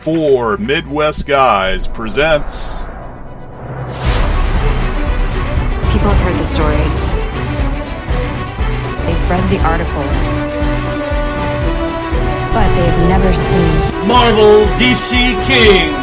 Four Midwest Guys presents... People have heard the stories. They've read the articles. But they've never seen Marvel DC King.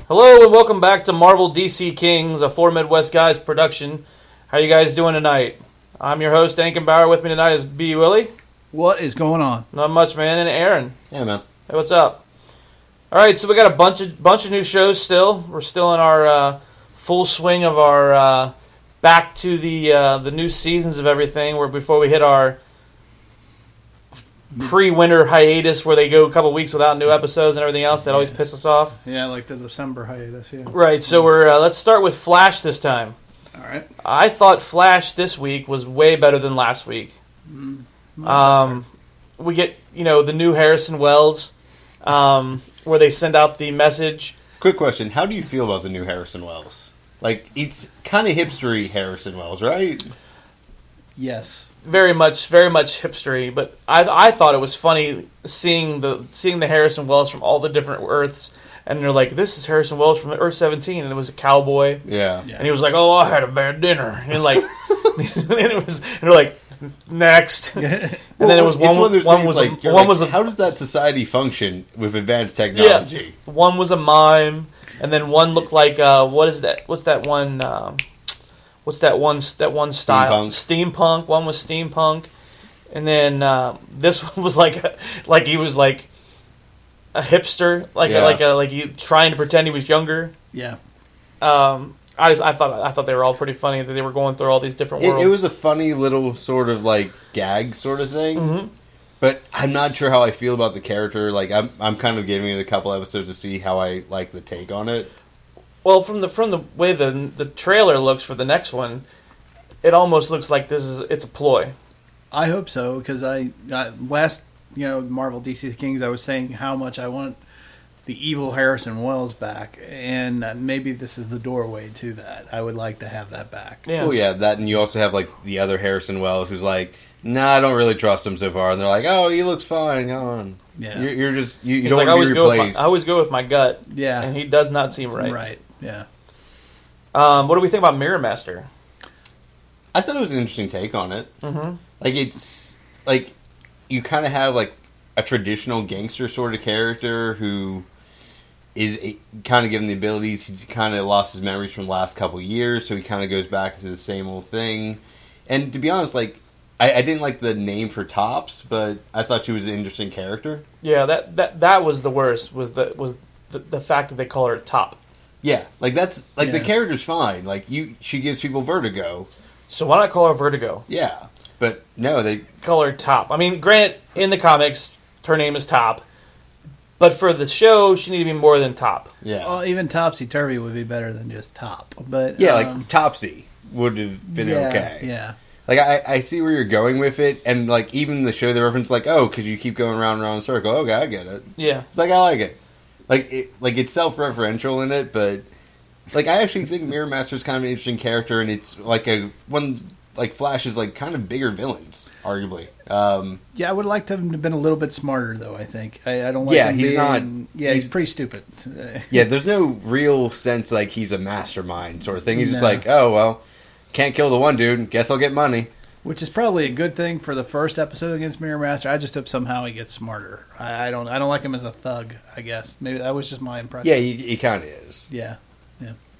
Hello and welcome back to Marvel DC Kings, a Four Midwest Guys production. How you guys doing tonight? I'm your host, Ankenbauer. With me tonight is B. Willie. What is going on? Not much, man. And Aaron. Yeah, man. Hey, what's up? All right, so we got a bunch of new shows still. We're still in our full swing of our back to the new seasons of everything. Where before we hit our pre-winter hiatus, where they go a couple weeks without new episodes and everything else, that always pisses us off. Yeah, like the December hiatus. Yeah. Right. So we're let's start with Flash this time. All right. I thought Flash this week was way better than last week. We get, the new Harrison Wells, where they send out the message. Quick question. How do you feel about the new Harrison Wells? Like, it's kind of hipstery Harrison Wells, right? Yes. Very much hipstery, but I thought it was funny seeing the Harrison Wells from all the different Earths, and they're like, this is Harrison Wells from Earth 17, and it was a cowboy. Yeah. And he was like, oh, I had a bad dinner. And like, and they're like, next. And then it was one was how does that society function with advanced technology? Yeah, one was a mime, and then one looked like what is that? What's that one? What's that one style? Steampunk. One was steampunk, and then this one was like he was like a hipster, like he trying to pretend he was younger. Yeah. I thought they were all pretty funny that they were going through all these different worlds. It was a funny little sort of like gag sort of thing. Mm-hmm. But I'm not sure how I feel about the character. Like I'm kind of giving it a couple episodes to see how I like the take on it. Well, from the way the trailer looks for the next one, it almost looks like it's a ploy. I hope so, because I last Marvel DC Kings, I was saying how much I want the evil Harrison Wells back, and maybe this is the doorway to that. I would like to have that back. Yeah. Oh yeah, that, and you also have like the other Harrison Wells who's like, nah, I don't really trust him so far, and they're like, oh, he looks fine, go on. Yeah, you're just you don't like, want to be replaced. I always go with my gut. Yeah, and he does not seem right. Right. Yeah. What do we think about Mirror Master? I thought it was an interesting take on it. Mm-hmm. Like, it's like you kind of have like a traditional gangster sort of character who is kind of given the abilities. He's kind of lost his memories from the last couple of years, so he kind of goes back into the same old thing. And to be honest, like, I didn't like the name for Tops, but I thought she was an interesting character. Yeah, that was the worst. Was the fact that they call her Top. Yeah, like that's like the character's fine. Like she gives people vertigo. So why not call her Vertigo? Yeah, but no, they call her Top. I mean, granted, in the comics, her name is Top, but for the show, she needed to be more than Top. Yeah. Well, even Topsy Turvy would be better than just Top. But yeah, like Topsy would have been okay. Yeah. Like, I see where you're going with it, and, like, even the show, the reference, like, oh, because you keep going round and round in a circle. Okay, I get it. Yeah. It's like, I like it. It's self-referential in it, but, like, I actually think Mirror Master is kind of an interesting character, and it's, like, Flash is, like, kind of bigger villains, arguably. Yeah, I would like to have been a little bit smarter, though, I think. I don't like him he's being... not... Yeah, he's pretty stupid. Yeah, there's no real sense, like, he's a mastermind sort of thing. He's just like, oh, well... Can't kill the one dude. Guess I'll get money. Which is probably a good thing for the first episode against Mirror Master. I just hope somehow he gets smarter. I don't like him as a thug, I guess. Maybe that was just my impression. Yeah, he kind of is. Yeah,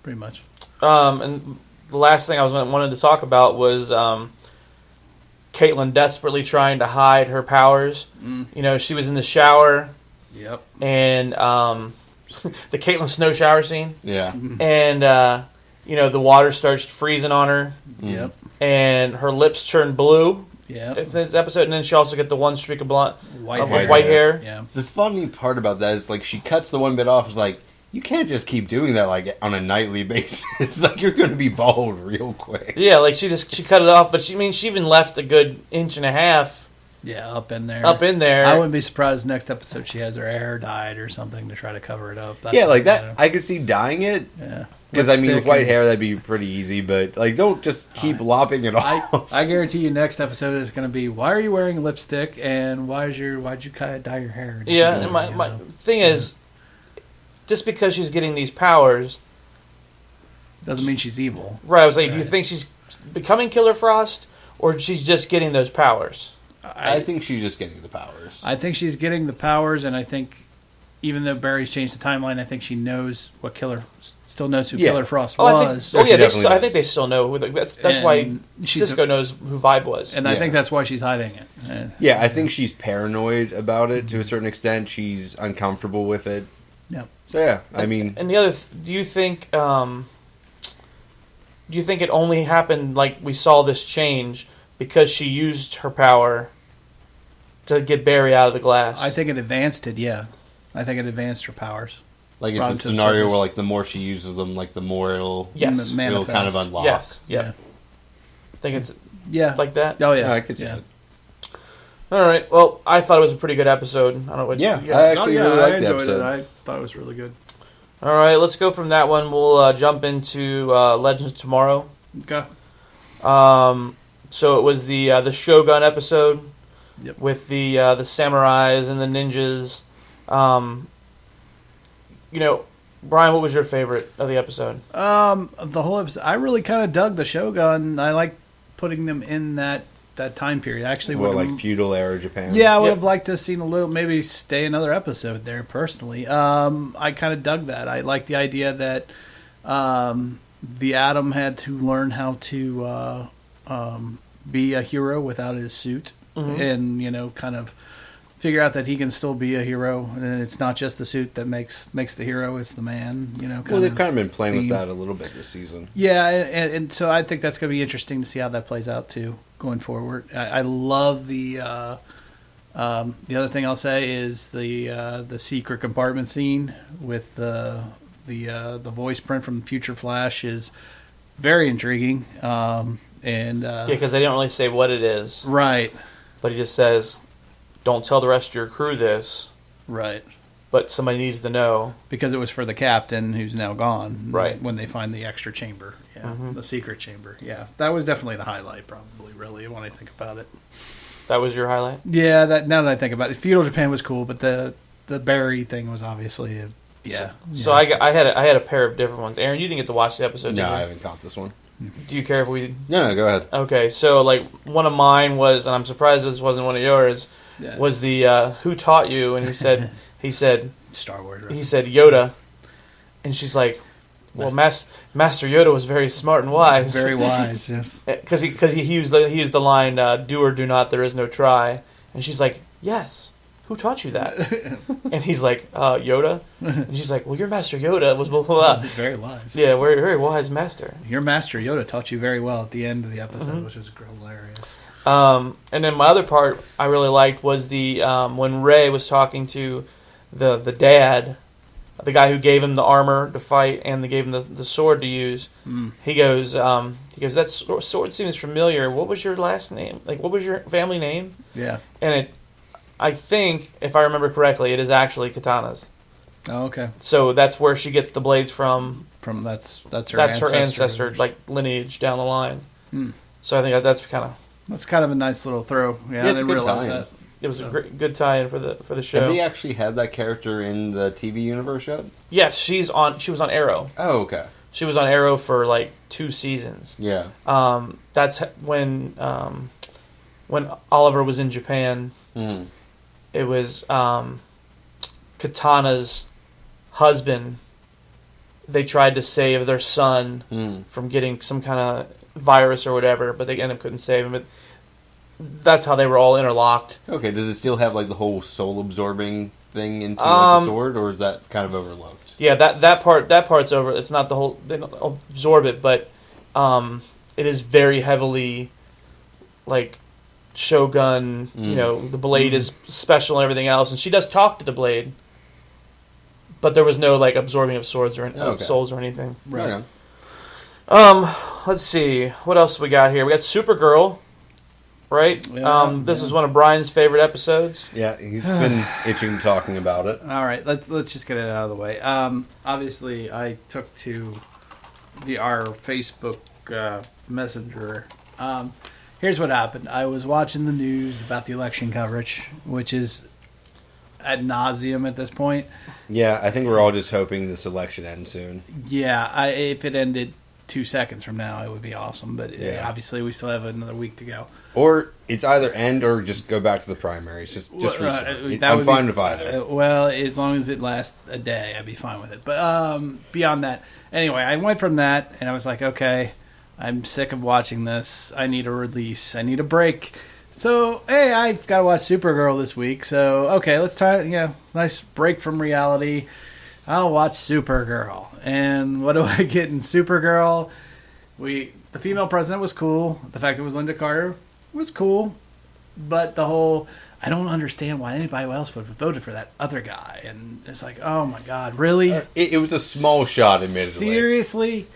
pretty much. And the last thing I wanted to talk about was Caitlin desperately trying to hide her powers. She was in the shower. Yep. And the Caitlin snow shower scene. Yeah. And the water starts freezing on her. Yep. And her lips turn blue. Yeah. In this episode, and then she also get the one streak of white hair. Yeah. The funny part about that is, like, she cuts the one bit off. Is like, you can't just keep doing that, like, on a nightly basis. Like, you're going to be bald real quick. Yeah, like she cut it off, but she even left a good inch and a half Yeah, up in there. I wouldn't be surprised next episode she has her hair dyed or something to try to cover it up. Yeah, like that. I could see dyeing it. Yeah. Because, I mean, with white hair, that'd be pretty easy. But, like, don't just keep lopping it off. I guarantee you next episode is going to be, why are you wearing lipstick? And why'd you kind of dye your hair? Yeah, and my thing is, just because she's getting these powers... doesn't mean she's evil. Right, I was like, do you think she's becoming Killer Frost? Or she's just getting those powers? I think she's just getting the powers. I think she's getting the powers, and I think, even though Barry's changed the timeline, I think she knows what still knows who Killer Frost was. I think they still know who. That's why Cisco knows who Vibe was, and I think that's why she's hiding it. Yeah, I think she's paranoid about it to a certain extent. She's uncomfortable with it. Yeah. So yeah, I mean, and the other, do you think it only happened like we saw this change because she used her power to get Barry out of the glass? I think it advanced it. Yeah, I think it advanced her powers. Like it's a scenario where, like, the more she uses them, like the more it'll kind of unlock. Yes, yeah. I think it's like that. Oh yeah, I could see it. All right. Well, I thought it was a pretty good episode. I don't know what. I actually really liked the episode. I thought it was really good. All right, let's go from that one. We'll jump into Legends of Tomorrow. Okay. So it was the Shogun episode with the samurais and the ninjas. Brian, what was your favorite of the episode? The whole episode, I really kind of dug the Shogun. I like putting them in that time period. Actually, like feudal era Japan. Yeah, I would have liked to have seen maybe stay another episode there. Personally, I kind of dug that. I like the idea that the Atom had to learn how to be a hero without his suit, and kind of figure out that he can still be a hero, and it's not just the suit that makes the hero; it's the man. Well, they've kind of been playing with that a little bit this season. Yeah, and so I think that's going to be interesting to see how that plays out too going forward. I love the other thing I'll say is the secret compartment scene with the voice print from Future Flash is very intriguing. Because they don't really say what it is, right? But he just says, don't tell the rest of your crew this. Right. But somebody needs to know. Because it was for the captain who's now gone. Right. When they find the extra chamber. Yeah. The secret chamber. Yeah. That was definitely the highlight, probably, really, when I think about it. That was your highlight? Yeah, now that I think about it. Feudal Japan was cool, but the Barry thing was obviously So I had a pair of different ones. Aaron, you didn't get to watch the episode, did you? No, I haven't caught this one. Do you care if we... No, go ahead. Okay, so, one of mine was, and I'm surprised this wasn't one of yours, was the who taught you, and he said Star Wars, right? He said Yoda, and she's like, well, Master Yoda was very smart and wise. Very wise, yes. Because he used the line, do or do not, there is no try, and she's like, yes. Who taught you that? And he's like, Yoda. And she's like, well, your Master Yoda was blah, blah, blah. Very wise. Yeah, very, very wise master. Your Master Yoda taught you very well at the end of the episode, which was hilarious. And then my other part I really liked was the when Ray was talking to the dad, the guy who gave him the armor to fight and gave him the sword to use. He goes, that sword seems familiar. What was your last name? What was your family name? Yeah. And I think, if I remember correctly, it is actually Katana's. Oh, okay. So that's where she gets the blades from. That's her ancestor, lineage down the line. So I think that's kind of a nice little throw. Yeah, I didn't realize that. It was a good tie-in for the show. Have they actually had that character in the TV universe yet? Yes, she was on Arrow. Oh, okay. She was on Arrow for 2 seasons. Yeah. That's when Oliver was in Japan. It was Katana's husband. They tried to save their son from getting some kind of virus or whatever, but they ended up couldn't save him. But that's how they were all interlocked. Okay, does it still have the whole soul absorbing thing into the sword, or is that kind of overlooked? Yeah, that part's over. It's not the whole. They don't absorb it, but it is very heavily Shogun. The blade is special and everything else, and she does talk to the blade, but there was no absorbing of swords or souls or anything. Right. Let's see what else we got here. We got Supergirl. right? Yeah, This is one of Brian's favorite episodes. Yeah, he's been itching talking about it. All right, let's just get it out of the way. Obviously, I took to our Facebook Messenger. Here's what happened. I was watching the news about the election coverage, which is ad nauseum at this point. Yeah, I think we're all just hoping this election ends soon. Yeah, if it ended 2 seconds from now, it would be awesome. But obviously, we still have another week to go. Or it's either end or just go back to the primaries. Just restart. I'm fine with either. Well, as long as it lasts a day, I'd be fine with it. But beyond that, anyway, I went from that, and I was like, okay, I'm sick of watching this. I need a release. I need a break. So, hey, I've got to watch Supergirl this week. So, okay, let's try, nice break from reality. I'll watch Supergirl. And what do I get in Supergirl? The female president was cool. The fact that it was Linda Carter was cool. But the whole, I don't understand why anybody else would have voted for that other guy. And it's like, oh my God, really? It was a small shot, admittedly. Seriously?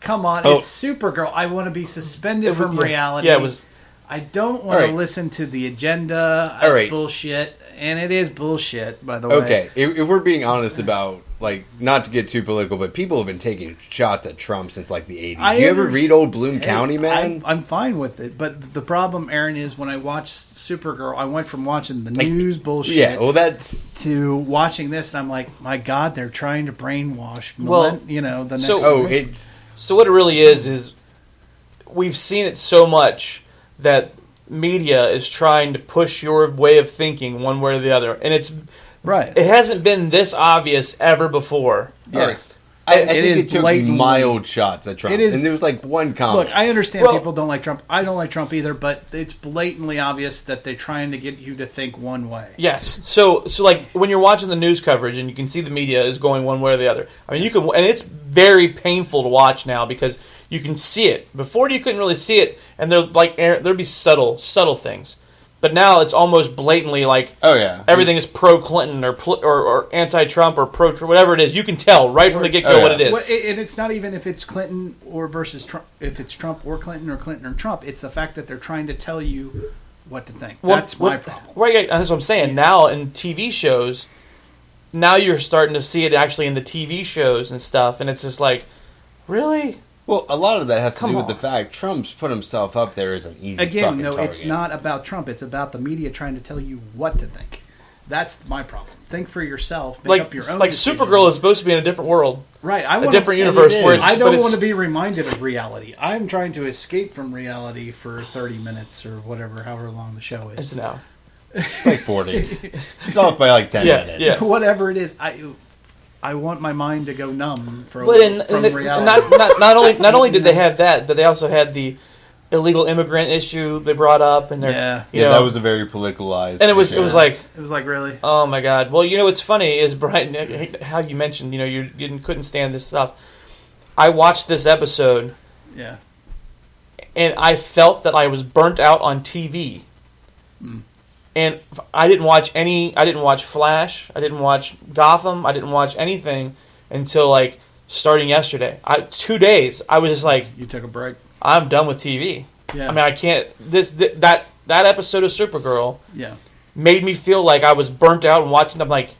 Come on, it's Supergirl. I want to be suspended from reality. Yeah, it was. I don't want to listen to the agenda. All right. Bullshit. And it is bullshit, by the way. Okay, if we're being honest about, not to get too political, but people have been taking shots at Trump since, the 80s. Do you ever read old Bloom County, man? I'm fine with it. But the problem, Aaron, is when I watched Supergirl, I went from watching the news bullshit to watching this, and I'm like, my God, they're trying to brainwash the next So what it really is we've seen it so much that media is trying to push your way of thinking one way or the other, and it's right. It hasn't been this obvious ever before. Yeah. Right. I think it took mild shots at Trump, and there was one comment. Look, I understand people don't like Trump. I don't like Trump either, but it's blatantly obvious that they're trying to get you to think one way. Yes. So when you're watching the news coverage and you can see the media is going one way or the other. I mean, and it's very painful to watch now because you can see it. Before you couldn't really see it, and there'd be subtle things. But now it's almost blatantly everything is pro-Clinton or anti-Trump or pro-Trump, whatever it is. You can tell right from the get-go what it is. And it's not even if it's Clinton or versus Trump, if it's Trump or Clinton or Trump. It's the fact that they're trying to tell you what to think. That's my problem. Right, that's what I'm saying. Yeah. Now in TV shows, now you're starting to see it actually in the TV shows and stuff, and it's just like, really? Well, a lot of that has to do with the fact Trump's put himself up there as an easy fucking target. It's not about Trump. It's about the media trying to tell you what to think. That's my problem. Think for yourself. Make up your own decision. Supergirl is supposed to be in a different world. Right. A different universe. I don't want to be reminded of reality. I'm trying to escape from reality for 30 minutes or however long the show is. It's an hour. It's 40. It's off by 10 minutes. Yeah. Whatever it is, I want my mind to go numb from reality. Not only did they have that, but they also had the illegal immigrant issue they brought up, and that was a very politicalized. And it was like really, oh my God. Well, what's funny is Brian, how you mentioned you couldn't stand this stuff. I watched this episode, and I felt that I was burnt out on TV. And I didn't watch Flash. I didn't watch Gotham. I didn't watch anything until starting yesterday. 2 days. I was just like, you took a break. I'm done with TV. Yeah. I mean, I can't. That episode of Supergirl. Yeah. Made me feel like I was burnt out and watching. I'm like,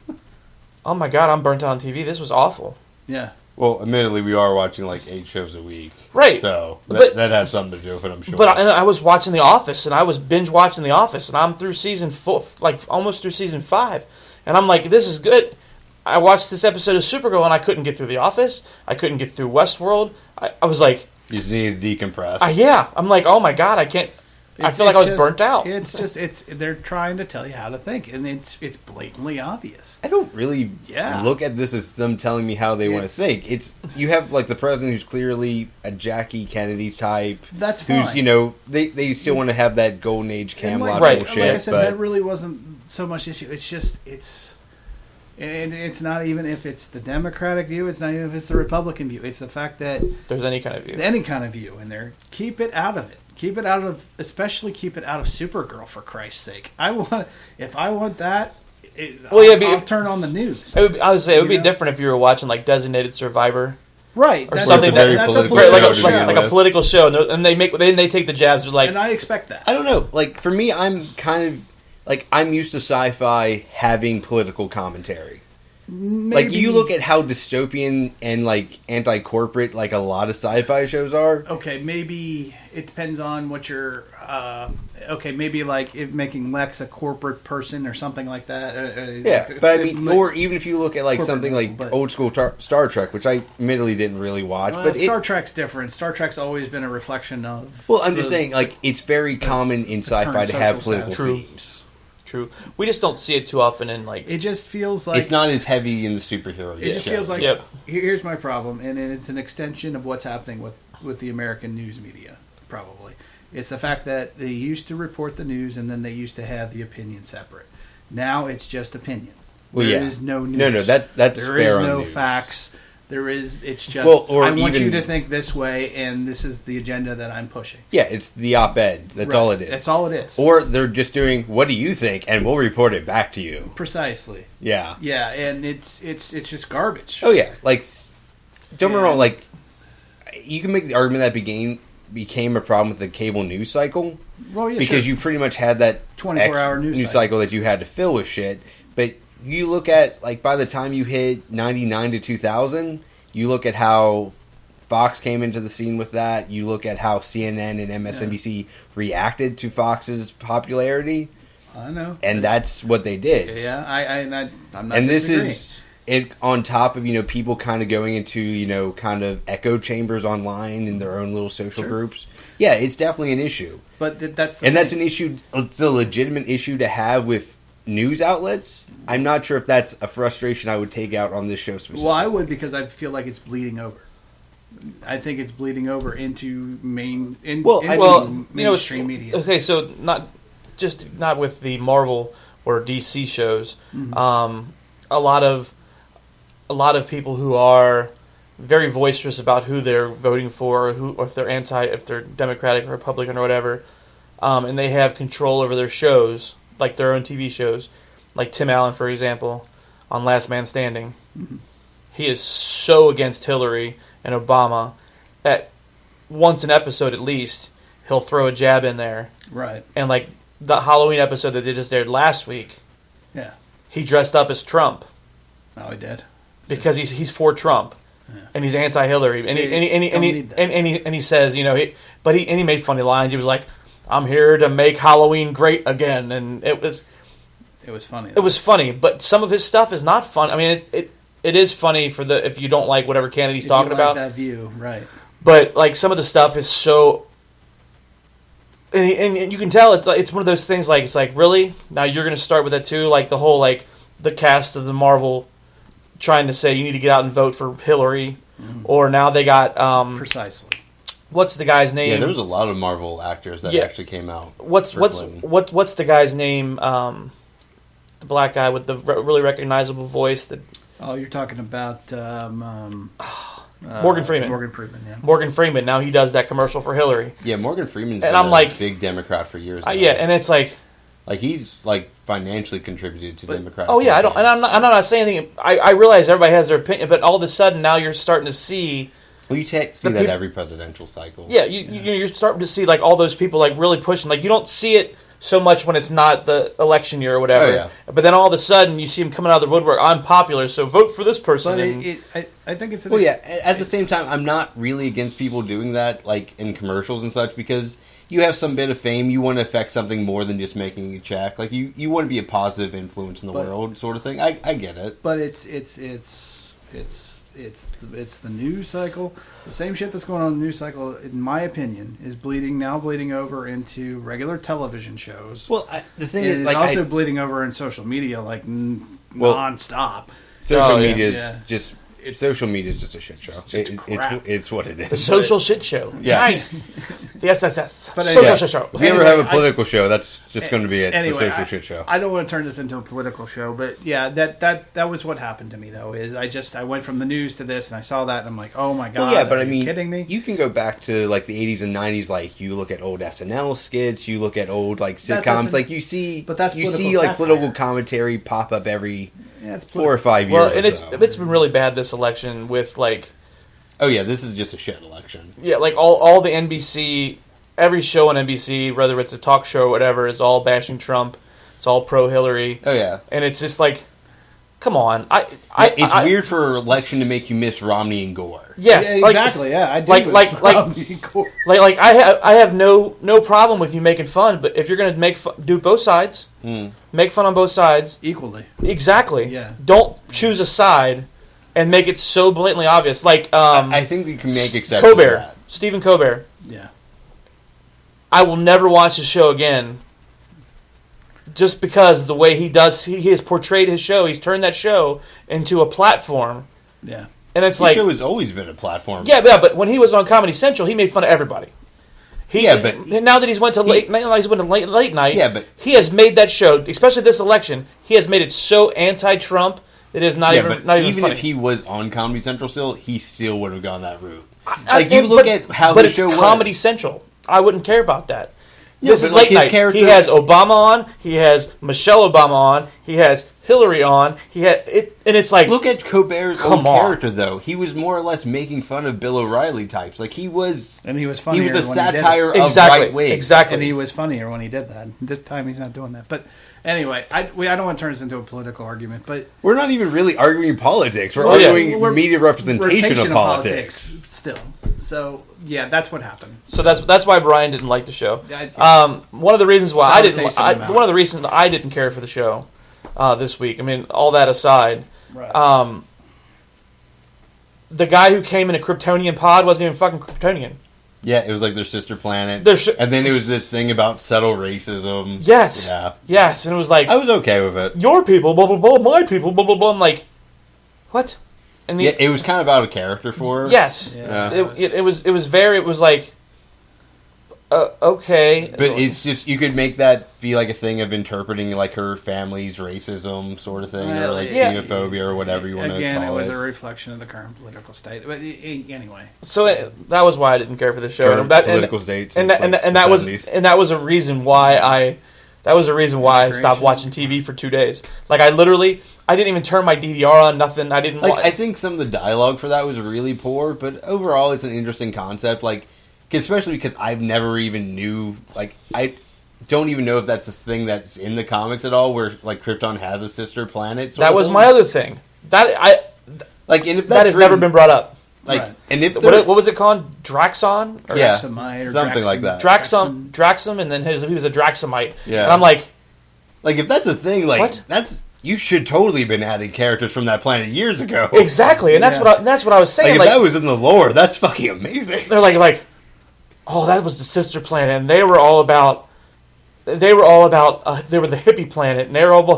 oh my God, I'm burnt out on TV. This was awful. Yeah. Well, admittedly, we are watching 8 shows a week. Right. So that has something to do with it, I'm sure. But I was watching The Office, and I was binge watching The Office, and I'm through season 4, almost through season 5. And I'm like, this is good. I watched this episode of Supergirl, and I couldn't get through The Office. I couldn't get through Westworld. I was like... You just need to decompress. Yeah. I'm like, oh my God, I can't... I feel like I was burnt out. They're trying to tell you how to think, and it's blatantly obvious. I don't really look at this as them telling me how they want to think. It's you have the president who's clearly a Jackie Kennedy type. That's fine. Who's they still want to have that golden age Camelot bullshit. Like I said, that really wasn't so much issue. It's just and it's not even if it's the Democratic view. It's not even if it's the Republican view. It's the fact that there's any kind of view in there. Keep it out of it. Especially keep it out of Supergirl, for Christ's sake. If I want that, I'll turn on the news. I would say it would be different if you were watching Designated Survivor, Right. or something It's a very that political like, show a, to like, begin like a with. political show, and they take the jabs. They're like, And I expect that. I don't know. Like, for me, I'm kind of... Like, I'm used to sci-fi having political commentary. Maybe, Like, you look at how dystopian and, like, anti-corporate, like, a lot of sci-fi shows are. Okay, maybe it depends on what you're... okay, maybe like if making Lex a corporate person or something like that. Yeah, but I mean, or even if you look at, like, Corporate something like level, but- old-school Star Trek, which I admittedly didn't really watch. Well, but Star Trek's different. Star Trek's always been a reflection of... Well, I'm just the- saying, like, it's very common in sci-fi current to have social political status. themes. true. We just don't see it too often in like. It just feels like... It's not as heavy in the superhero. It just shows. feels like... Yep. Here's my problem, and it's an extension of what's happening with the American news media, probably. It's the fact that they used to report the news, and then they used to have the opinion separate. Now it's just opinion. Well, There yeah. is no news. No, that's There fair is on no news. facts. It's just, Well, or I want even- you to think this way, and this is the agenda that I'm pushing. Yeah, it's the op-ed. That's Right. all it is. That's all it is. Or they're just doing, what do you think? And we'll report it back to you. Precisely. Yeah. Yeah, and it's just garbage. Oh, yeah. Like, don't get me wrong, like, you can make the argument that became a problem with the cable news cycle. Well, yeah, because sure. you pretty much had that 24-hour news cycle that you had to fill with shit. But you look at, like, by the time you hit 99 to 2000, you look at how Fox came into the scene with that. You look at how CNN and MSNBC reacted to Fox's popularity. I know. And that's what they did. Yeah, I'm not And this disagreeing. is it on top of, people kind of going into, kind of echo chambers online in their own little social Sure. groups. Yeah, it's definitely an issue. But that's the And that's thing. an issue. It's a legitimate issue to have with news outlets. I'm not sure if that's a frustration I would take out on this show specifically. Well, I would, because I feel like it's bleeding over. I think it's bleeding over into mainstream media. Okay, so not with the Marvel or DC shows. Mm-hmm. A lot of people who are very boisterous about who they're voting for, or if they're Democratic or Republican or whatever, and they have control over their shows, like their own TV shows, like Tim Allen, for example, on Last Man Standing. Mm-hmm. He is so against Hillary and Obama that once an episode at least, he'll throw a jab in there. Right. And like the Halloween episode that they just aired last week, Yeah. he dressed up as Trump Oh, he did. because he's for Trump. Yeah. And he's anti-Hillary, See, don't need that. and he says, he made funny lines. He was like, "I'm here to make Halloween great again," and it was funny. it was funny. But some of his stuff is not fun. I mean, it is funny if you don't like whatever candidate he's talking about. That view, right? But like some of the stuff is so, and you can tell it's one of those things. Like it's like, really, now you're going to start with that too. Like the whole the cast of the Marvel trying to say you need to get out and vote for Hillary, or now they got Precisely. what's the guy's name? Yeah, there was a lot of Marvel actors that actually came out. What's circulating. what's the guy's name? The black guy with the really recognizable voice. That Oh, you're talking about Morgan Freeman. Morgan Freeman, yeah. Morgan Freeman. Now he does that commercial for Hillary. Yeah, Morgan Freeman's And been I'm a like- big Democrat for years now. Yeah, and it's like. Like, he's, financially contributed to Democratic Oh yeah, I don't, and campaigns. I'm not saying anything. I realize everybody has their opinion, but all of a sudden now you're starting to see. Well, you see the that peop- every presidential cycle. Yeah, you're starting to see all those people really pushing. Like you don't see it so much when it's not the election year or whatever. Oh, yeah. But then all of a sudden you see them coming out of the woodwork. I'm popular, so vote for this person. But and- I think it's. Well, yeah. At the same time, I'm not really against people doing that, in commercials and such, because you have some bit of fame. You want to affect something more than just making a check. Like you want to be a positive influence in the world, sort of thing. I get it. But it's the news cycle. The same shit that's going on in the news cycle, in my opinion, is bleeding over into regular television shows. Well, the thing It is, is also bleeding over in social media, nonstop. social Oh, yeah. media is Yeah. just. Social media is just a shit show. crap. It's what it is. the social shit show. Yeah. Nice. yes. But social yeah. shit show. If you ever Anyway, have a political show, that's just going to be it. It's Anyway, the social shit show. I don't want to turn this into a political show, but yeah, that was what happened to me though. Is I went from the news to this, and I saw that, and I'm like, oh my god, Well, yeah, but are I you mean, kidding me? you can go back to the 80s and 90s. You look at old SNL skits, you look at old sitcoms. SNL, You see, but that's you political see satire. political commentary pop up every Yeah, it's 4 or 5 years. Well, and or it's so. it's been really bad this election with Oh yeah, this is just a shit election. Yeah, like all the NBC, every show on NBC, whether it's a talk show or whatever, is all bashing Trump. It's all pro Hillary. Oh yeah, and it's just like, come on. It's weird for an election to make you miss Romney and Gore. Yes, yeah, exactly. Yeah, I do. Like I have no problem with you making fun, but if you're gonna do both sides, make fun on both sides equally. Exactly. Yeah. Don't choose a side and make it so blatantly obvious. Like I think you can make exceptions. Colbert, Stephen Colbert. Yeah. I will never watch his show again. Just because the way he has portrayed his show, he's turned that show into a platform. Yeah. And it's The like show has always been a platform. Yeah, but when he was on Comedy Central, he made fun of everybody. But now that he's went to late night, yeah, but he has made that show, especially this election, he has made it so anti-Trump that it is not even funny. If he was on Comedy Central still, he still would have gone that route. At how the show was. But it's Comedy Central. I wouldn't care about that. Yeah, this is late night. He has Obama on. He has Michelle Obama on. He has Hillary on. And it's like, look at Colbert's own character though. He was more or less making fun of Bill O'Reilly types. Like he was, and he was funnier. He was a when satire he did it. of right wing. Exactly, and he was funnier when he did that. This time he's not doing that. But anyway, I don't want to turn this into a political argument. But we're not even really arguing politics. We're arguing media representation of politics still. So yeah, that's what happened. So that's why Brian didn't like the show. One of the reasons why one of the reasons I didn't care for the show this week. I mean, all that aside, right. The guy who came in a Kryptonian pod wasn't even fucking Kryptonian. Yeah, it was like their sister planet. And then it was this thing about subtle racism. Yes. Yeah. Yes, and it was like I was okay with it. Your people, blah blah blah, my people, blah blah blah. I'm like, what? And it was kind of out of character for her. Yes. Yeah. It was like okay. But it's just, you could make that be like a thing of interpreting like her family's racism sort of thing, or like xenophobia or whatever you want to call it. Again, it was a reflection of the current political state. But anyway. So that was why I didn't care for the show. Current political states. And that was a reason why I stopped watching TV for 2 days. Like I didn't even turn my DVR on, nothing. I didn't I think some of the dialogue for that was really poor, but overall it's an interesting concept. Like, especially because I've never even knew, like, I don't even know if that's this thing that's in the comics at all, where like Krypton has a sister planet. That was my other thing. That has never been brought up. Like, right. And if what was it called? Draxon? Or Draxamite, or something like that. Draxum, and then he was a Draxamite. Yeah, and I'm like, if that's a thing, like you should totally have been adding characters from that planet years ago. Exactly, and that's what I was saying. Like, if that was in the lore, that's fucking amazing. They're like, oh, that was the sister planet, and they were all about. They were the hippie planet, and they were all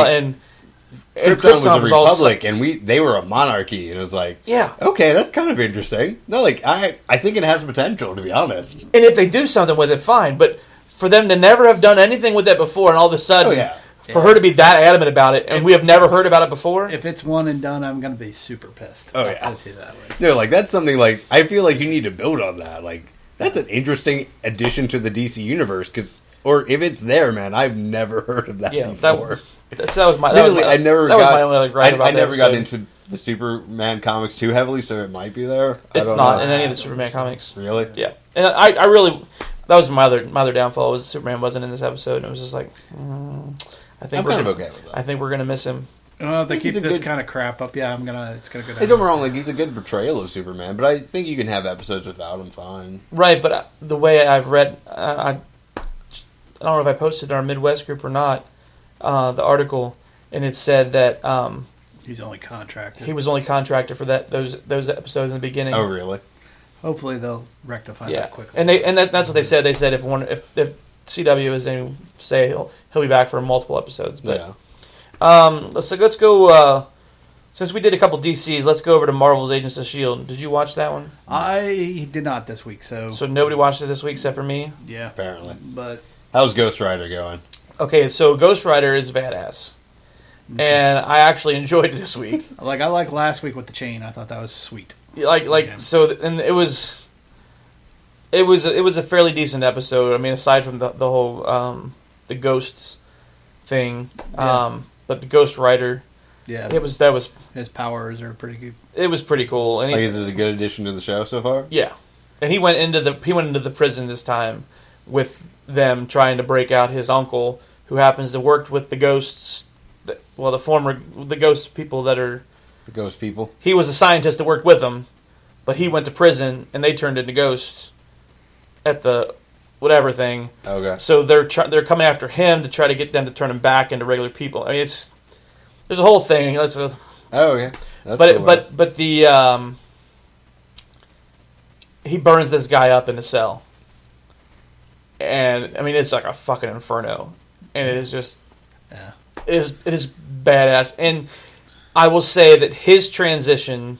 and Krypton was a republic, and they were a monarchy, and it was like, yeah, okay, that's kind of interesting. No, like I think it has potential, to be honest. And if they do something with it, fine. But for them to never have done anything with that before, and all of a sudden, for her to be that adamant about it, and we have never heard about it before. If it's one and done, I'm going to be super pissed. Oh yeah, I'll put it that way. No, like that's something like I feel like you need to build on that. Like that's an interesting addition to the DC universe, or if it's there, man, I've never heard of that before. That was my. I never got into the Superman comics too heavily, so it might be there. It's not in any of the Superman comics. Really? Yeah, and I really that was my other downfall was Superman wasn't in this episode, and it was just like, I think we're okay with that. I think we're gonna miss him. Well, if they keep this kind of crap up, it's gonna go down. Hey, don't get me wrong, like he's a good portrayal of Superman, but I think you can have episodes without him fine. Right, but the way I've read, I don't know if I posted in our Midwest group or not. The article, and it said that he's only contracted. He was only contracted for those episodes in the beginning. Oh, really? Hopefully, they'll rectify that quickly. And that's what they said. They said if CW is in, say he'll be back for multiple episodes. But let's go. Since we did a couple DCs, let's go over to Marvel's Agents of S.H.I.E.L.D. Did you watch that one? I did not this week. So nobody watched it this week except for me. Yeah, apparently. But how's Ghost Rider going? Okay, so Ghost Rider is badass, and I actually enjoyed it this week. I like last week with the chain. I thought that was sweet. So, and it was a fairly decent episode. I mean, aside from the whole the ghosts thing, but the Ghost Rider Yeah, that was his powers are pretty good. it was pretty cool. And Is it a good addition to the show so far? yeah, and he went into the prison this time with them trying to break out his uncle, who happens to work with the ghosts. The ghost people that are The ghost people. He was a scientist that worked with them, but he went to prison and they turned into ghosts at the whatever thing. Okay. So they're coming after him to try to get them to turn him back into regular people. I mean, there's a whole thing. Oh, okay. That's But the he burns this guy up in a cell, and I mean it's like a fucking inferno, and it is just it is badass. And I will say that his transition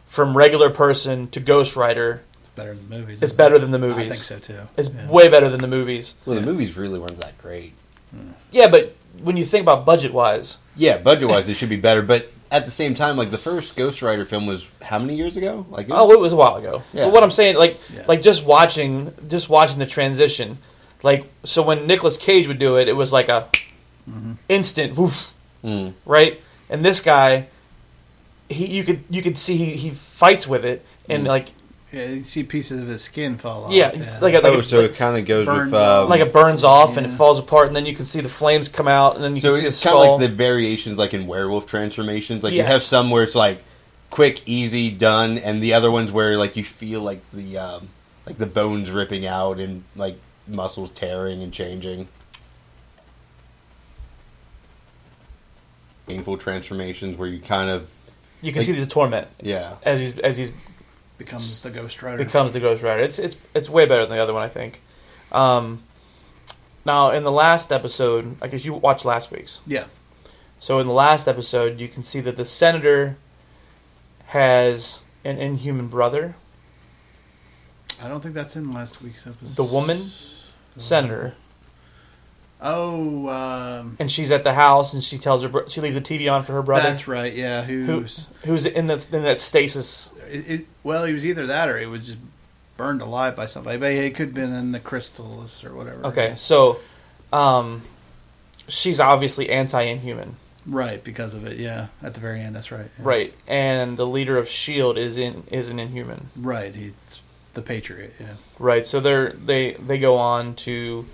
from regular person to Ghost Rider Better than the movies. is better than the movies. I think so too. It's way better than the movies. Well, the movies really weren't that great. Yeah, but when you think about budget wise, Yeah, budget-wise, it should be better. But at the same time, like the first Ghost Rider film was how many years ago? Like it was a while ago. Yeah. But what I'm saying, like just watching the transition, like so when Nicolas Cage would do it, it was like a instant woof, right? And this guy, you could see he fights with it and like. Yeah, you see pieces of his skin fall off. Yeah, so it kind of goes with like it burns off and it falls apart, and then you can see the flames come out, and then you can see his skull. So it's kind of like the variations, like in werewolf transformations. Like you have some where it's like quick, easy, done, and the other ones where like you feel like the bones ripping out and like muscles tearing and changing. Painful transformations where you kind of can see the torment. Yeah, as he's becomes the Ghost Rider. It's way better than the other one, I think. Now, in the last episode, I guess you watched last week's. Yeah. So in the last episode, you can see that the senator has an inhuman brother. I don't think that's in last week's episode. The woman, senator. Oh. And she's at the house, and she tells she leaves the TV on for her brother. That's right. Yeah. Who's in that stasis? Well, he was either that or he was just burned alive by somebody. But he could have been in the crystals or whatever. Okay, so she's obviously anti-inhuman. Right, because of it, yeah. At the very end, that's right. Yeah. Right, and the leader of S.H.I.E.L.D. is an inhuman. Right, he's the Patriot, yeah. Right, so they go on to...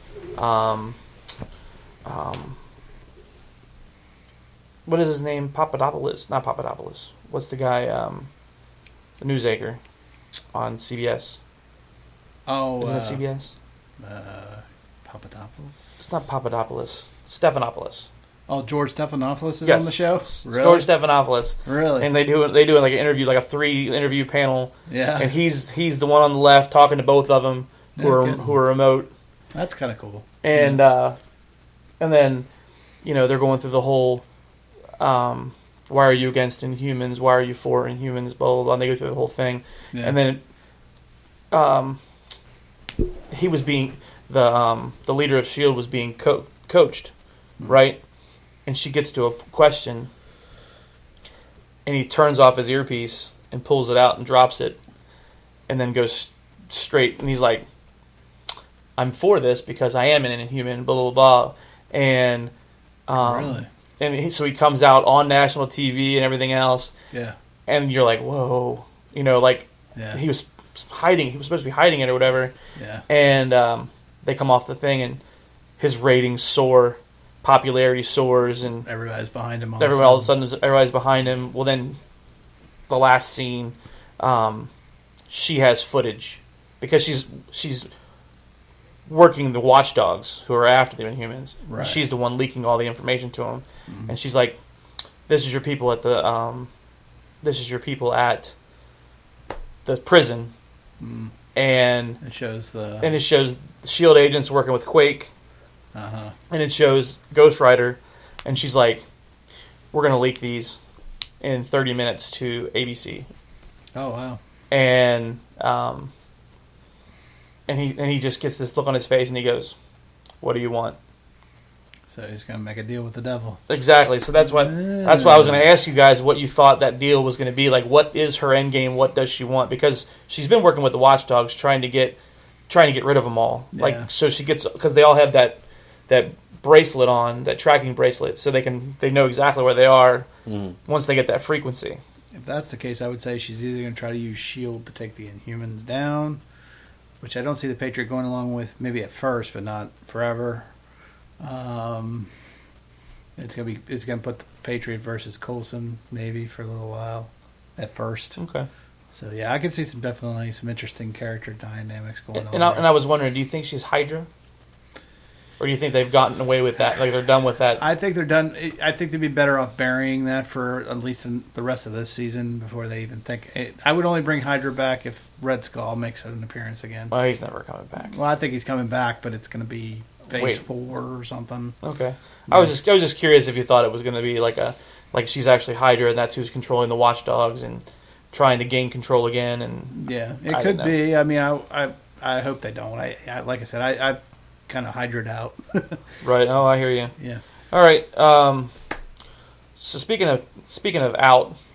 what is his name? Papadopoulos. Not Papadopoulos. What's the guy... the news anchor on CBS. Oh, isn't it CBS? Papadopoulos. It's not Papadopoulos. Stephanopoulos. Oh, George Stephanopoulos is on the show. Really? George Stephanopoulos. Really? And they do like an interview, like a 3-interview panel. Yeah. And he's the one on the left talking to both of them who are remote. That's kind of cool. And then they're going through the whole. Why are you against Inhumans? Why are you for Inhumans? Blah, blah, blah. And they go through the whole thing. Yeah. And then he was being... The leader of S.H.I.E.L.D. was being coached, right? And she gets to a question, and he turns off his earpiece and pulls it out and drops it, and then goes straight. And he's like, I'm for this because I am an Inhuman, blah, blah, blah. And... really? And so he comes out on national TV and everything else. Yeah. And you're like, whoa. He was hiding. He was supposed to be hiding it or whatever. Yeah. And they come off the thing, and his ratings soar. Popularity soars. And everybody's behind him. All of a sudden, everybody's behind him. Well, then the last scene, she has footage. Because she's working the watchdogs who are after the Inhumans. Right. She's the one leaking all the information to them. Mm-hmm. And she's like, this is your people at the prison. Mm. And it shows S.H.I.E.L.D. agents working with Quake. Uh-huh. And it shows Ghost Rider, and she's like, we're going to leak these in 30 minutes to ABC. Oh, wow. And he just gets this look on his face, and he goes, what do you want? So he's going to make a deal with the devil. Exactly. So that's why I was going to ask you guys what you thought that deal was going to be. Like, what is her end game? What does she want? Because she's been working with the Watchdogs, trying to get rid of them all. Yeah. Like, so she gets, because they all have that bracelet on, that tracking bracelet, so they know exactly where they are once they get that frequency. If that's the case, I would say she's either going to try to use S.H.I.E.L.D. to take the Inhumans down, which I don't see the Patriot going along with, maybe at first, but not forever. It's gonna put the Patriot versus Coulson maybe for a little while at first. Okay. So yeah, I could see definitely some interesting character dynamics going on. And I was wondering, do you think she's Hydra? Or do you think they've gotten away with that? Like they're done with that? I think they're done. I think they'd be better off burying that for at least the rest of this season before they even think. I would only bring Hydra back if Red Skull makes an appearance again. Well, he's never coming back. Well, I think he's coming back, but it's going to be Phase 4 or something. Okay. I was just curious if you thought it was going to be like she's actually Hydra and that's who's controlling the Watchdogs and trying to gain control again. And yeah, it could be. I mean, I hope they don't. I like I said, I've kind of Hydra'd out. Right. Oh, I hear you. Yeah. All right. So speaking of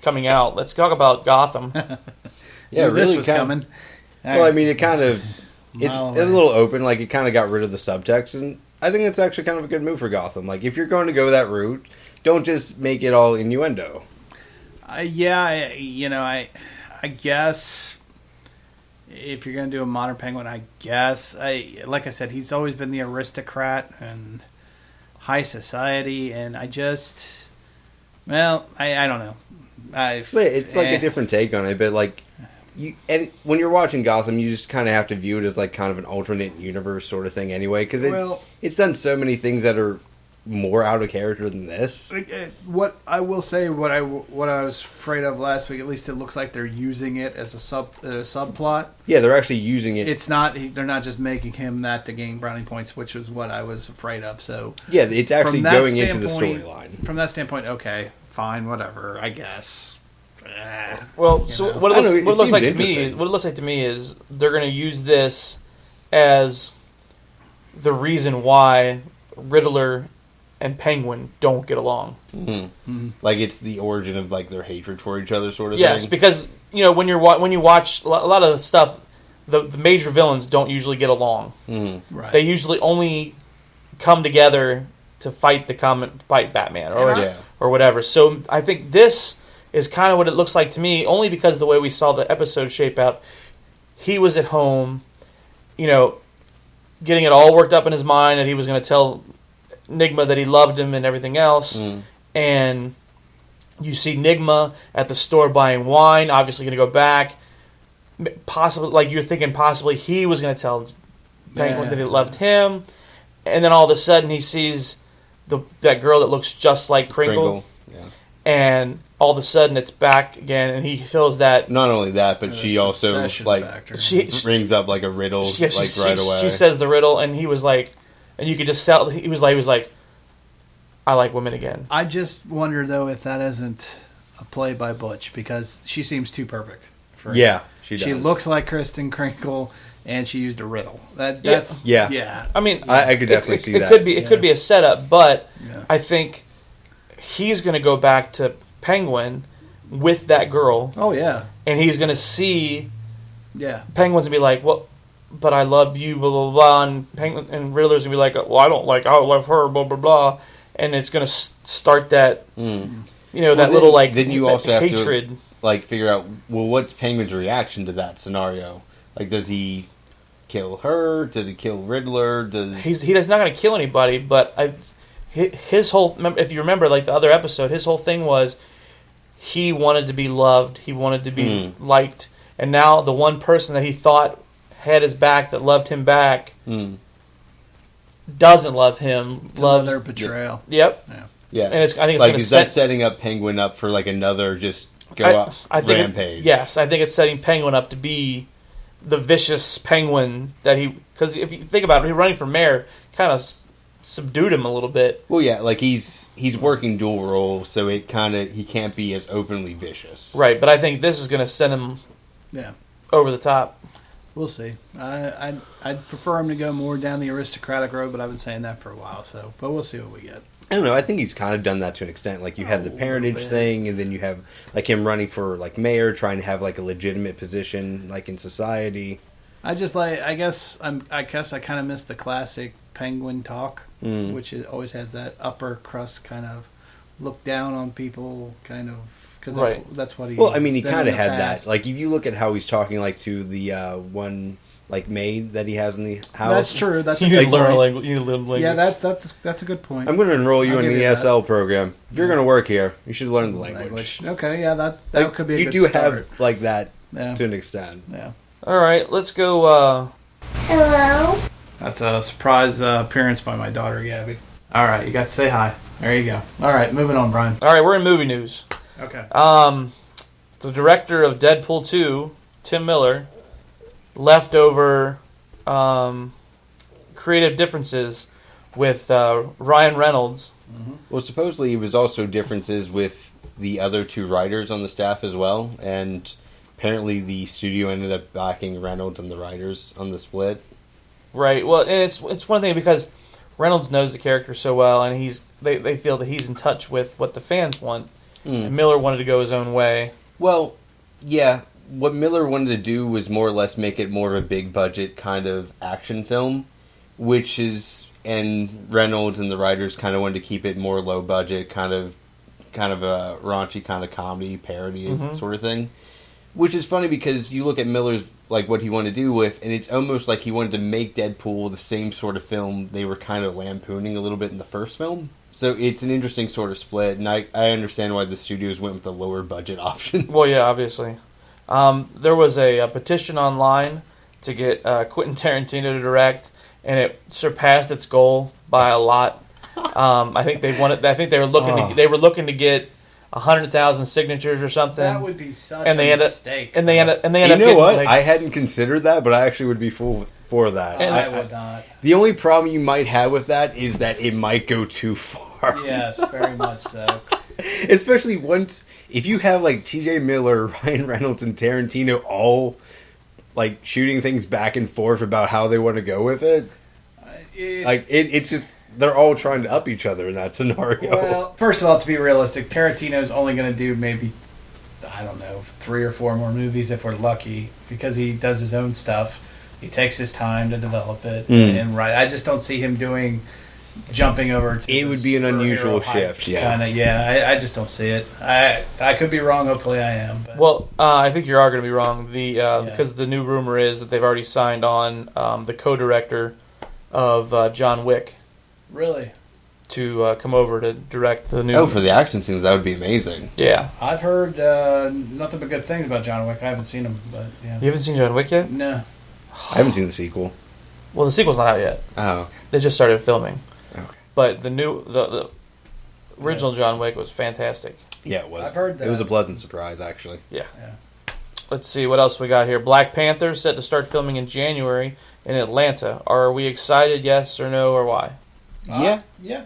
coming out, let's talk about Gotham. Yeah, this really was coming. Well, I mean, it kind of it's a little open. Like it kind of got rid of the subtext, and I think that's actually kind of a good move for Gotham. Like if you're going to go that route, don't just make it all innuendo. I guess if you're going to do a modern Penguin, I guess like I said, he's always been the aristocrat and high society, and I just, well, I don't know. It's like a different take on it, but like. And when you're watching Gotham, you just kind of have to view it as like kind of an alternate universe sort of thing anyway, because it's done so many things that are more out of character than this. What I will say, what I was afraid of last week, at least it looks like they're using it as a subplot. Yeah, they're actually using it. It's not. They're not just making him that to gain brownie points, which is what I was afraid of. So yeah, it's actually going into the storyline. From that standpoint, okay, fine, whatever, I guess. Well, so what it looks like to me is they're going to use this as the reason why Riddler and Penguin don't get along. Mm-hmm. Mm-hmm. Like it's the origin of like their hatred for each other, sort of. Yes, thing. Because when you watch a lot of the stuff, the major villains don't usually get along. Mm-hmm. Right. They usually only come together to fight Batman or whatever. So I think this is kind of what it looks like to me, only because the way we saw the episode shape out. He was at home, getting it all worked up in his mind that he was going to tell Nigma that he loved him and everything else. Mm. And you see Nigma at the store buying wine, obviously going to go back. Possibly, like you're thinking possibly he was going to tell Penguin that he loved him. And then all of a sudden he sees that girl that looks just like Kringle. Yeah. And all of a sudden it's back again, and he feels that. Not only that, but she also she brings up like a riddle right away. She says the riddle, and he was like, and you could just tell he was like, I like women again. I just wonder though if that isn't a play by Butch, because she seems too perfect for him. Yeah, she does. She looks like Kristen Krinkle, and she used a riddle. That's yeah. I mean, I could definitely see that. It could be a setup, but I think he's going to go back to Penguin with that girl. Oh yeah, and he's going to see. Yeah, Penguin's gonna be like, well, but I love you, blah blah blah, and Riddler's gonna be like, well, I love her, blah blah blah, and it's gonna start that, that little like. Then you also hatred. Have to like figure out, well, what's Penguin's reaction to that scenario? Like, does he kill her? Does he kill Riddler? He's not gonna kill anybody, but his whole, if you remember, like the other episode, his whole thing was he wanted to be loved, he wanted to be liked. And now the one person that he thought had his back, that loved him back, doesn't love him. Loves another betrayal. Yep. Yeah. And I think it's like, going is that setting up Penguin up for like another just rampage? Yes, I think it's setting Penguin up to be the vicious Penguin that he. Because if you think about it, he running for mayor kind of subdued him a little bit. Well, yeah, like he's working dual roles, so he can't be as openly vicious. Right, but I think this is going to send him. Yeah, over the top. We'll see. I'd prefer him to go more down the aristocratic road, but I've been saying that for a while. So, but we'll see what we get. I don't know. I think he's kind of done that to an extent. Like you have the parentage thing, and then you have like him running for like mayor, trying to have like a legitimate position like in society. I guess I kind of miss the classic Penguin talk, which always has that upper crust kind of look down on people, kind of, because that's what he. Well, I mean, he kind of had that. Like, if you look at how he's talking, like to the one like maid that he has in the house. That's true. That's you a need good to learn point. language. You need to learn language. Yeah, that's a good point. I'm going to enroll you I'll in give the you ESL program. If you're going to work here, you should learn the language. Okay, yeah, that Like, could be a you good do start. have like that Yeah. to an extent. Yeah. All right, let's go. Hello. That's a surprise appearance by my daughter, Gabby. All right, you got to say hi. There you go. All right, moving on, Brian. All right, we're in movie news. Okay. The director of Deadpool 2, Tim Miller, left over creative differences with Ryan Reynolds. Well, supposedly it was also differences with the other two writers on the staff as well, and apparently the studio ended up backing Reynolds and the writers on the split. Right. Well, and it's one thing because Reynolds knows the character so well, and they feel that he's in touch with what the fans want. And Miller wanted to go his own way. Well, yeah. What Miller wanted to do was more or less make it more of a big budget kind of action film, and Reynolds and the writers kind of wanted to keep it more low budget, kind of a raunchy kind of comedy parody sort of thing. Which is funny because you look at Miller's like what he wanted to do with, and it's almost like he wanted to make Deadpool the same sort of film they were kind of lampooning a little bit in the first film. So it's an interesting sort of split, and I understand why the studios went with the lower budget option. Well, yeah, obviously. There was a petition online to get Quentin Tarantino to direct, and it surpassed its goal by a lot. I think they were looking to get 100,000 signatures or something. That would be such and they a end up, mistake. and they end up. You getting, know what? like, I hadn't considered that, but I actually would be for that. I would not. The only problem you might have with that is that it might go too far. Yes, very much so. Especially if you have like T.J. Miller, Ryan Reynolds, and Tarantino all like shooting things back and forth about how they want to go with it. It's just they're all trying to up each other in that scenario. Well, first of all, to be realistic, Tarantino's only going to do maybe, I don't know, 3 or 4 more movies if we're lucky, because he does his own stuff. He takes his time to develop it and write. I just don't see him jumping over to. It would be an unusual shift, yeah. I just don't see it. I could be wrong. Hopefully, I am. But. Well, I think you are going to be wrong. Because the new rumor is that they've already signed on the co-director of John Wick. Really? To come over to direct the new. Oh, for the action scenes, that would be amazing. Yeah. I've heard nothing but good things about John Wick. I haven't seen him, but yeah. You haven't seen John Wick yet? No. I haven't seen the sequel. Well, the sequel's not out yet. Oh, okay. They just started filming. Okay. But the original John Wick was fantastic. Yeah, it was. I've heard that. It was a pleasant surprise, actually. Yeah. Let's see what else we got here. Black Panther set to start filming in January in Atlanta. Are we excited? Yes or no, or why? Yeah. Yeah.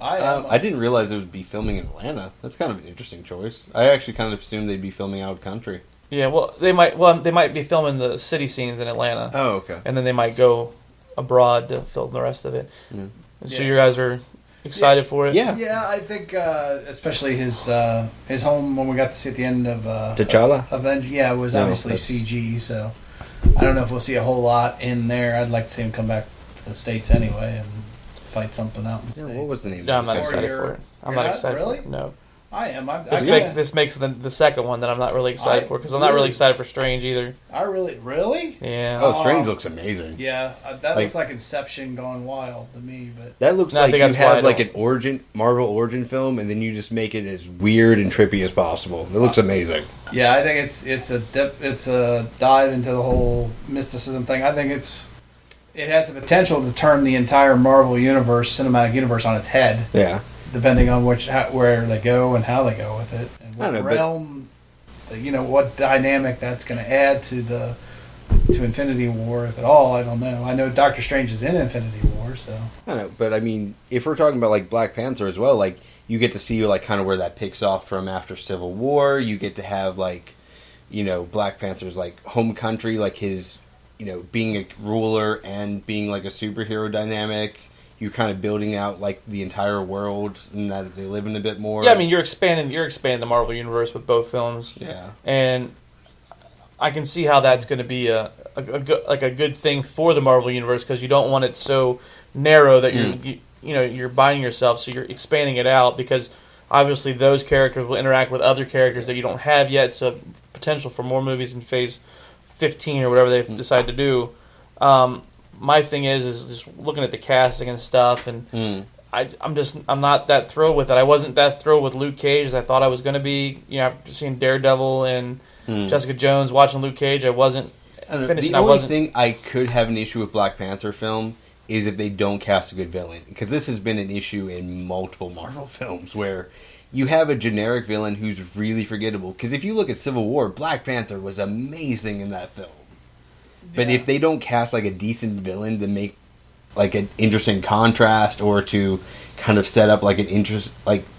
I I didn't realize it would be filming in Atlanta. That's kind of an interesting choice. I actually kind of assumed they'd be filming out of country. Yeah, well, they might be filming the city scenes in Atlanta. Oh, okay. And then they might go abroad to film the rest of it. Yeah. So you guys are excited for it? Yeah. Yeah, I think especially his home when we got to see at the end of T'Challa? It was obviously CG. So I don't know if we'll see a whole lot in there. I'd like to see him come back to the States anyway and fight something out in the States. What was the name? No, I'm of not the excited character? for it. I'm You're not not? excited Really? for it. No. I am. This makes the second one that I'm not really excited for because I'm not really excited for Strange either. I really. Yeah. Oh, Strange looks amazing. Yeah, that looks like Inception gone wild to me. But that looks No, I like think you that's why I have like don't. an Marvel origin film, and then you just make it as weird and trippy as possible. It looks amazing. yeah, I think it's a dive into the whole mysticism thing. I think it has the potential to turn the entire Marvel cinematic universe on its head. Yeah. Depending on where they go and how they go with it, and what I don't know, realm, what dynamic that's going to add to Infinity War, if at all. I don't know. I know Doctor Strange is in Infinity War, so I don't know, but I mean, if we're talking about like Black Panther as well, like you get to see like kind of where that picks off from after Civil War. You get to have like, Black Panther's like home country, like his, being a ruler and being like a superhero dynamic. You're kind of building out like the entire world and that they live in a bit more. Yeah, I mean you're expanding the Marvel universe with both films. Yeah. And I can see how that's going to be a good thing for the Marvel universe because you don't want it so narrow that you're binding yourself, so you're expanding it out because obviously those characters will interact with other characters that you don't have yet, so potential for more movies in Phase 15 or whatever they decide to do. My thing is just looking at the casting and stuff, and I'm not that thrilled with it. I wasn't that thrilled with Luke Cage as I thought I was going to be. After seeing Daredevil and Jessica Jones, watching Luke Cage, I wasn't finished. The only thing I could have an issue with Black Panther film is if they don't cast a good villain, because this has been an issue in multiple Marvel films where you have a generic villain who's really forgettable. Because if you look at Civil War, Black Panther was amazing in that film. But if they don't cast like a decent villain to make like an interesting contrast, or to kind of set up like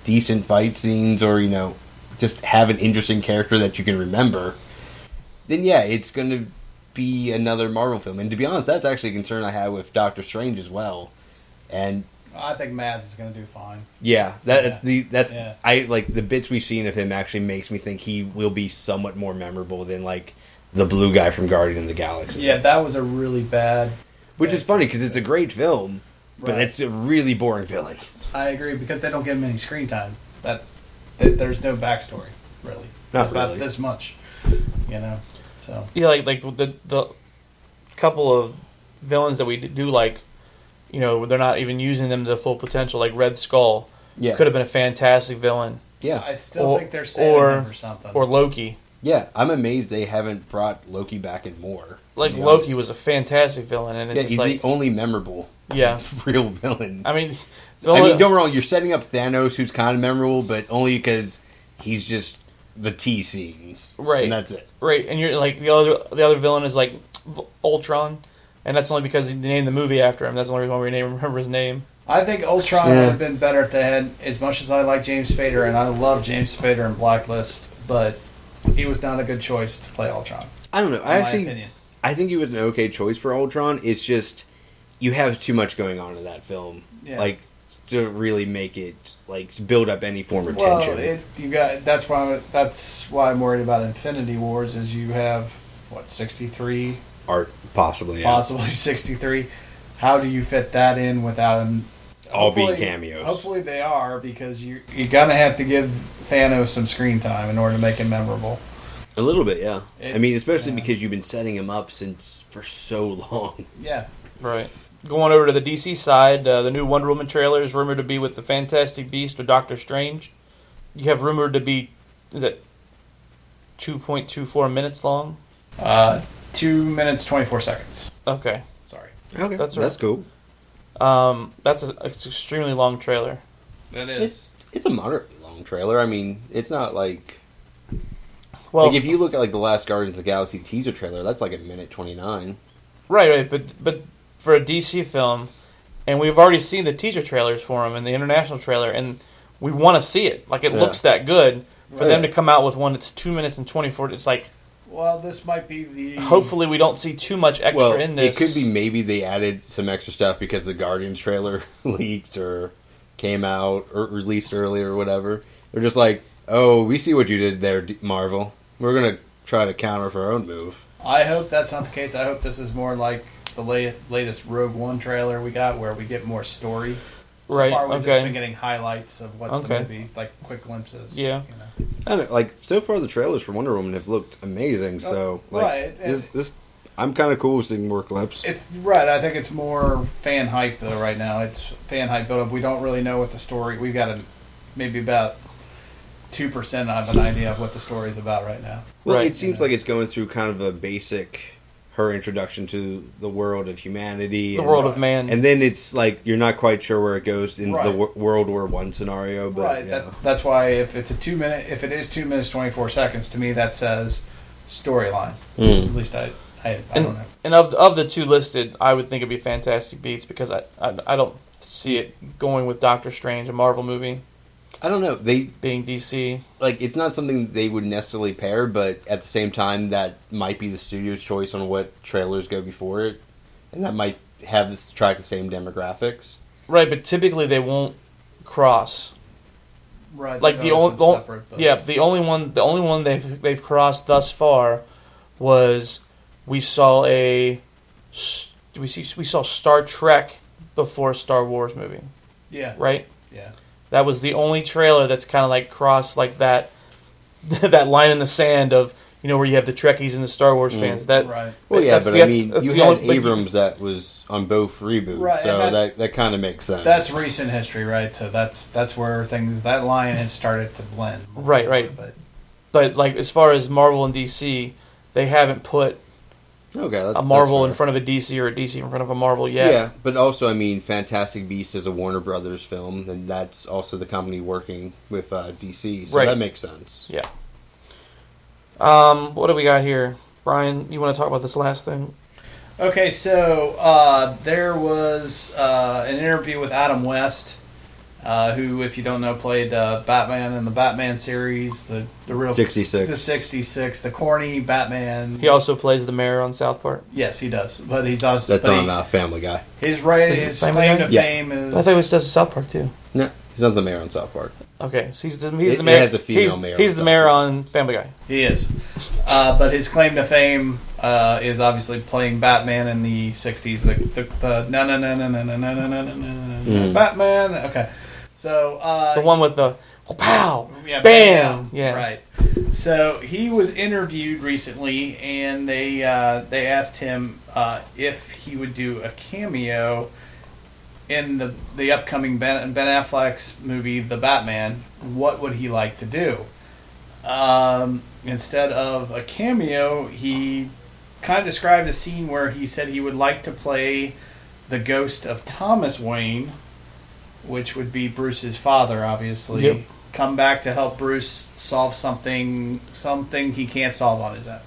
decent fight scenes, or just have an interesting character that you can remember, then it's going to be another Marvel film. And to be honest, that's actually a concern I have with Doctor Strange as well. And I think Mads is going to do fine. I like the bits we've seen of him actually makes me think he will be somewhat more memorable than like the blue guy from Guardian of the Galaxy. Yeah, that was a really bad. Which is funny because it's a great film, but it's a really boring villain. I agree, because they don't give him any screen time. That there's no backstory really. Not about really. this much, So like the couple of villains that we do like, they're not even using them to their full potential. Like Red Skull, could have been a fantastic villain. Yeah, I still think they're saving him for something. Or Loki. Yeah, I'm amazed they haven't brought Loki back in more. Like Loki was a fantastic villain, and it's he's the only memorable, real villain. I mean, don't get me wrong. You're setting up Thanos, who's kind of memorable, but only because he's just the T scenes, right? And that's it, right? And you're like the other villain is like Ultron, and that's only because he named the movie after him. That's the only reason why we remember his name. I think Ultron would have been better if they had, as much as I like James Spader, and I love James Spader in Blacklist, but he was not a good choice to play Ultron. I don't know. Opinion. I think he was an okay choice for Ultron. It's just you have too much going on in that film, like to really make it build up any form of tension. That's why I'm worried about Infinity Wars. Is you have 63 or possibly 63. How do you fit that in without him? All being cameos. Hopefully they are, because you're gonna have to give Thanos some screen time in order to make him memorable. A little bit, yeah. Especially because you've been setting him up for so long. Yeah. Right. Going over to the DC side, the new Wonder Woman trailer is rumored to be with the Fantastic Beast or Doctor Strange. You have rumored to be, is it 2.24 minutes long? 2 minutes 24 seconds. Okay. Sorry. Okay, that's cool. That's an extremely long trailer. That is. It's a moderately long trailer. I mean, it's not like... Well, if you look at the last Guardians of the Galaxy teaser trailer, that's like 1:29. Right, but for a DC film, and we've already seen the teaser trailers for them and the international trailer, and we want to see it. Like, it looks that good. For them to come out with one that's 2 minutes and 24, it's like... Well, this might be the... Hopefully we don't see too much extra in this. It could be maybe they added some extra stuff because the Guardians trailer leaked or came out or released earlier or whatever. They're just like, oh, we see what you did there, Marvel. We're going to try to counter for our own move. I hope that's not the case. I hope this is more like the latest Rogue One trailer we got, where we get more story. Right, So far, we've just been getting highlights of what the movie, like quick glimpses. Yeah. I don't know, so far the trailers for Wonder Woman have looked amazing, so this I'm kind of cool with seeing more clips. It's right. I think it's more fan hype though right now. It's fan hype build up. We don't really know what the story. We've got maybe about 2% of an idea of what the story is about right now. Well, it seems like it's going through kind of a basic her introduction to the world of humanity, the world of man, and then it's like you're not quite sure where it goes into the World War I scenario. But that's why if it's if it is 2 minutes 24 seconds, to me that says storyline. At least I don't know. And of the two listed, I would think it'd be Fantastic Beasts, because I don't see it going with Doctor Strange, a Marvel movie. I don't know. They being DC, it's not something they would necessarily pair, but at the same time, that might be the studio's choice on what trailers go before it, and that might have this track the same demographics. Right, but typically they won't cross. Right. Like the only one they've crossed thus far was we saw Star Trek before Star Wars movie, Yeah. right? Yeah. That was the only trailer that's kind of like crossed like that that line in the sand of, where you have the Trekkies and the Star Wars fans. That Right. Well, yeah, that's but the- I mean, that's you the had only- but you- Abrams that was on both reboots, Right, so and that kind of makes sense. That's recent history, right? So that's where that line has started to blend. more. Right. But like as far as Marvel and DC, they haven't put okay, a Marvel in that's fair. front of a DC or a DC in front of a Marvel yet. Yeah, but also, I mean, Fantastic Beasts is a Warner Brothers film, and that's also the company working with DC, so Right. that makes sense. Yeah. What do we got here? Brian, you want to talk about this last thing? Okay, so there was an interview with Adam West, who, if you don't know, played Batman in the Batman series, the real 66. the 66, the corny Batman. He also plays the mayor on South Park. Yes, he does, but he's also That's on Family Guy. His Is it his Family claim Guy? to Yeah. fame is. I thought he was does South Park too. No, he's not the mayor on South Park. Okay, so he's the It mayor. has a female he's, mayor He's on the South mayor Park. on Family Guy. He is, but his claim to fame is obviously playing Batman in the '60s. The no Batman. Okay, so The one with the pow, yeah, bam, yeah. right. So he was interviewed recently, and they asked him if he would do a cameo in the upcoming Ben Affleck's movie, The Batman. What would he like to do? Instead of a cameo, he kind of described a scene where he said he would like to play the ghost of Thomas Wayne, which would be Bruce's father, obviously. Yep. Come back to help Bruce solve something he can't solve on his own.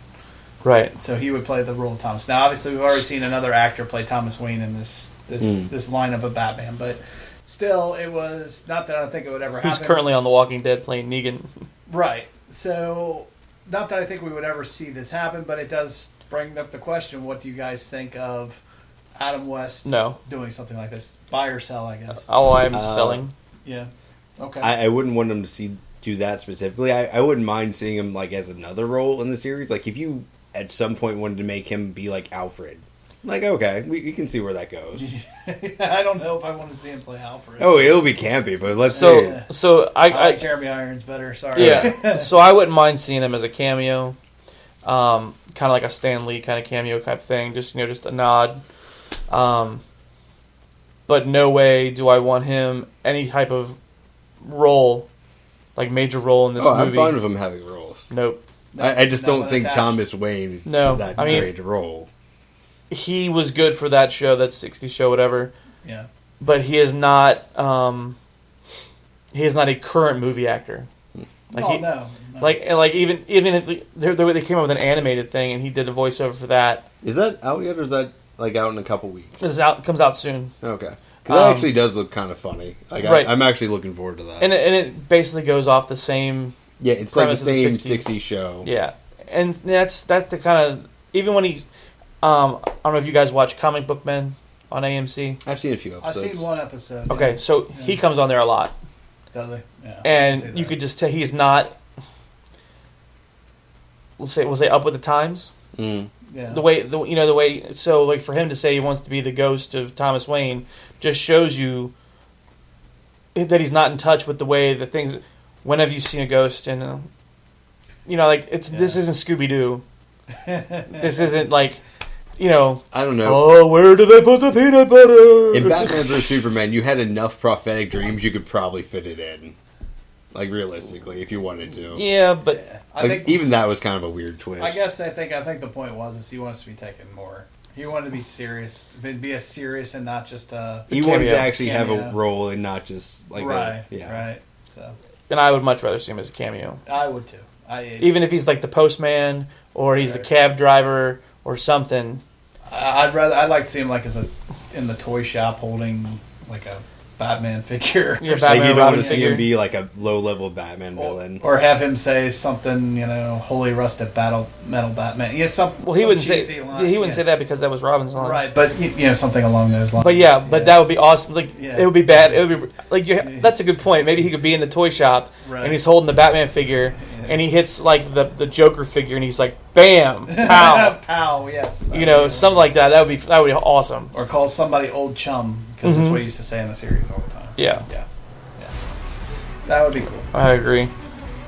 Right. So he would play the role of Thomas. Now, obviously, we've already seen another actor play Thomas Wayne in this lineup of Batman, but still, it was not that I think it would ever Who's happen. currently on The Walking Dead playing Negan? Right. So, not that I think we would ever see this happen, but it does bring up the question: what do you guys think of Adam West doing something like this? Buy or sell, I guess. Oh, I'm selling. Yeah. Okay. I wouldn't want him to do that specifically. I wouldn't mind seeing him like as another role in the series. Like if you at some point wanted to make him be like Alfred, like okay, we can see where that goes. I don't know if I want to see him play Alfred. Oh, it'll be campy, but let's see. So I I like Jeremy Irons better. Sorry. yeah. So I wouldn't mind seeing him as a cameo, kind of like a Stan Lee kind of cameo type thing. Just just a nod. But no way do I want him any type of role, like major role in this movie. I'm fine with him having roles. Nope. I just don't think attached. Thomas Wayne No, is that I mean- great a role. He was good for that show, that 60s show, whatever. Yeah. But he is not. He is not a current movie actor. Like No. Like even if they came up with an animated thing and he did a voiceover for that. Is that out yet, or is that like out in a couple weeks? Comes out soon. Okay, because that actually does look kind of funny. Like Right. I'm actually looking forward to that. And it basically goes off the same. Yeah, it's like the premise of the same 60s. 60s show. Yeah, and that's the kind of, even when he, I don't know if you guys watch Comic Book Men on AMC. I've seen a few I've episodes. seen one episode. Okay, so he comes on there a lot, Does he? Yeah. I see and that. you could just tell he's not. We'll say up with the times. Mm. Yeah. The way so like for him to say he wants to be the ghost of Thomas Wayne just shows you that he's not in touch with the way the things. When have you seen a ghost? And like this isn't Scooby Doo. This isn't like I don't know. Oh, where do they put the peanut butter? In Batman vs Superman, you had enough prophetic dreams you could probably fit it in. Like realistically, if you wanted to. Yeah, but Yeah. I Like, think even that was kind of a weird twist. I guess I think the point was he wants to be taken more. He wanted to be serious, be a serious and not just a he wanted cameo. to actually have a Cameo. role and not just like right. yeah. Right. So and I would much rather see him as a cameo, I would too. even if he's like the postman or he's the Right. cab driver or something. I'd like to see him like in the toy shop holding like a Batman figure. Your Like Batman you don't Robin want to see figure. him be like a low level Batman villain. Or have him say something, holy rusted metal Batman. Yeah, Well, he wouldn't cheesy say line. he wouldn't say that because that was Robin's line. Right, but something along those lines. But yeah, that would be awesome. Like Yeah. it would be bad. It would be like that's a good point. Maybe he could be in the toy shop Right. and he's holding the Batman figure Yeah. and he hits like the Joker figure and he's like bam, pow. Pow, yes. You know, something like that. That would be awesome. Or call somebody old chum, because that's what he used to say in the series all the time. Yeah. Yeah. That would be cool. I agree.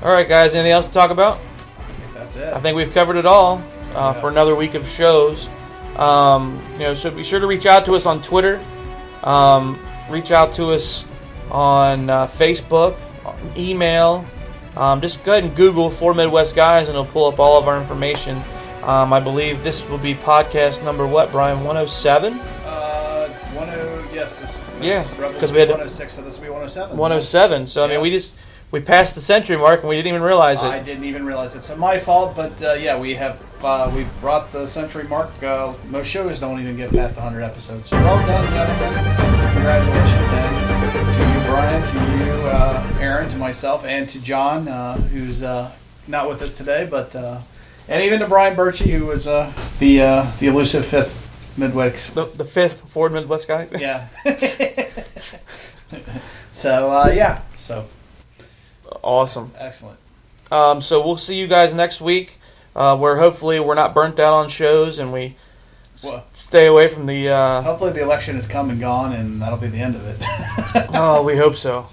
All right, guys. Anything else to talk about? That's it. I think we've covered it all for another week of shows. So be sure to reach out to us on Twitter. Reach out to us on Facebook, email. Just go ahead and Google 4 Midwest Guys, and it'll pull up all of our information. I believe this will be podcast number what, Brian? 107? Yes. Because we had 106, so this will be 107. 107. So, I mean, we passed the century mark, and we didn't even realize it. I didn't even realize it. So my fault, but we brought the century mark. Most shows don't even get past 100 episodes. So well done, gentlemen. Congratulations, and to you, Brian, to you, Aaron, to myself, and to John, who's not with us today, but and even to Brian Birchie, who was the elusive fifth Midwest. The fifth Ford Midwest guy? Yeah. So. Awesome. Excellent. So we'll see you guys next week, where hopefully we're not burnt out on shows and we stay away from the... Hopefully the election has come and gone, and that'll be the end of it. Oh, we hope so.